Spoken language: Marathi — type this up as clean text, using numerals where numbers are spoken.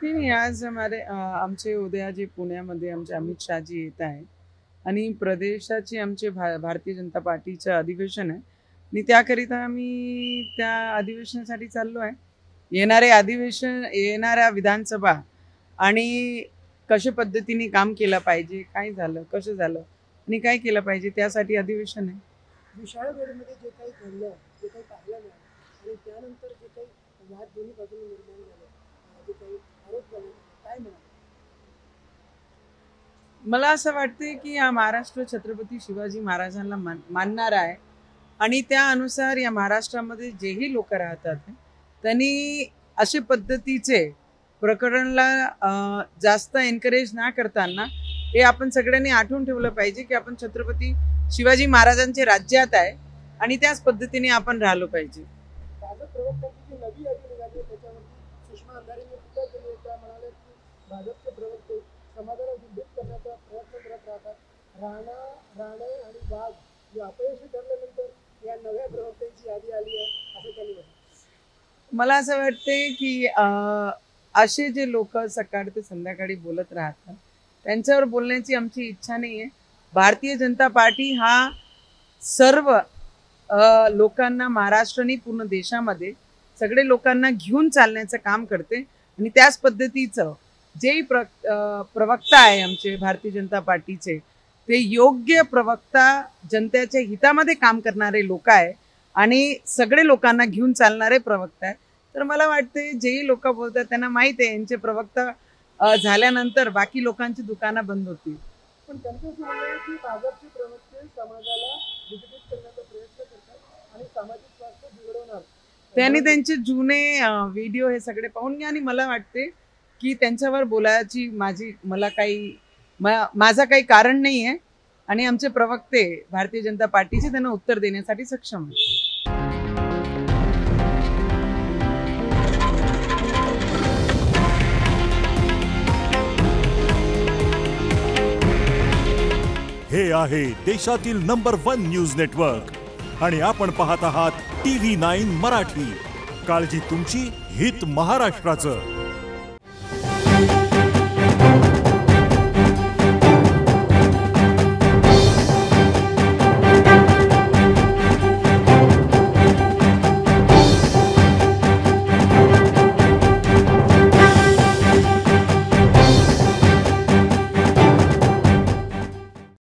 नहीं नहीं, आज हमारे आमचे उद्या जे पुण्यामध्ये आमचे अमित शहाजी येत आहे आणि प्रदेशाचे आमचे भारतीय जनता पार्टीचं अधिवेशन आहे आणि त्याकरिता आम्ही त्या अधिवेशनासाठी चाललो आहे. येणाऱ्या विधानसभा आणि कशा पद्धतीने काम केलं पाहिजे, काय झालं, कसं झालं आणि काय केलं पाहिजे त्यासाठी अधिवेशन आहे. विशाळगडमध्ये जे काही घडलं, जे काही पाहायला मिळालं आणि त्यानंतर जे काही वाद दोन्ही बाजूने निर्माण झाले, जे काही आरोप झाले, काय म्हणाले? मला असं वाटते की हा महाराष्ट्र छत्रपती शिवाजी महाराजांना मानणारा आहे आणि त्यानुसार या महाराष्ट्रामध्ये जेही लोक राहतात त्यांनी अशा पद्धतीचे प्रकरणला जास्त एनकरेज ना करताना हे आपण सगळ्यांनी आठवून ठेवलं पाहिजे की आपण छत्रपती शिवाजी महाराजांचे राज्यात आहे आणि त्याच पद्धतीने आपण राहिलो पाहिजे. भाजप प्रवक्त्यांची जी नवी यादी निघाली त्याच्यावरती सुषमा अंधारेंनी टीका केली. त्या म्हणाले की भाजपचे प्रवक्ते समाजाला विद्युत करण्याचा प्रयत्न करत राहतात. राणे आणि वाघ हे अपयशी ठरल्यानंतर या नव्या प्रवक्त्यांची यादी आली आहे असं त्यांनी म्हटलं. मला असं वाटते की असे जे लोक सकाळ ते संध्याकाळी बोलत राहतात त्यांच्यावर बोलण्याची आमची इच्छा नाही आहे. भारतीय जनता पार्टी हा सर्व लोकांना महाराष्ट्राने पूर्ण देशामध्ये सगळे लोकांना घेऊन चालण्याचं काम करते आणि त्याच पद्धतीचं जे प्रवक्ता आहे आमचे भारतीय जनता पार्टीचे ते योग्य प्रवक्ता जनतेच्या हितामध्ये काम करणारे लोक आहे आणि सगळे लोकांना घेऊन चालणारे प्रवक्ता आहे. तर मला वाटते जेही लोक बोलतात त्यांना माहित आहे यांचे प्रवक्ता झाल्यानंतर बाकी लोकांची दुकानं बंद होतील. पण त्यांचं असं म्हणणं आहे की भाजपचे प्रवक्ते समाजाला विचलित करण्याचा प्रयत्न करतात आणि सामाजिक स्वास्थ्य बिघडवणार. त्यांनी त्यांचे जुने व्हिडिओ हे सगळे पाहून घ्या आणि मला वाटते की त्यांच्यावर बोलायची माझा काही कारण नाही आहे आणि आमचे प्रवक्ते भारतीय जनता पार्टीचे त्यांना उत्तर देण्यासाठी सक्षम आहे. हे आहे देशातील नंबर 1 न्यूज नेटवर्क आणि आपण पाहत आहात TV9 मराठी. काळजी तुमची, हित महाराष्ट्राचं.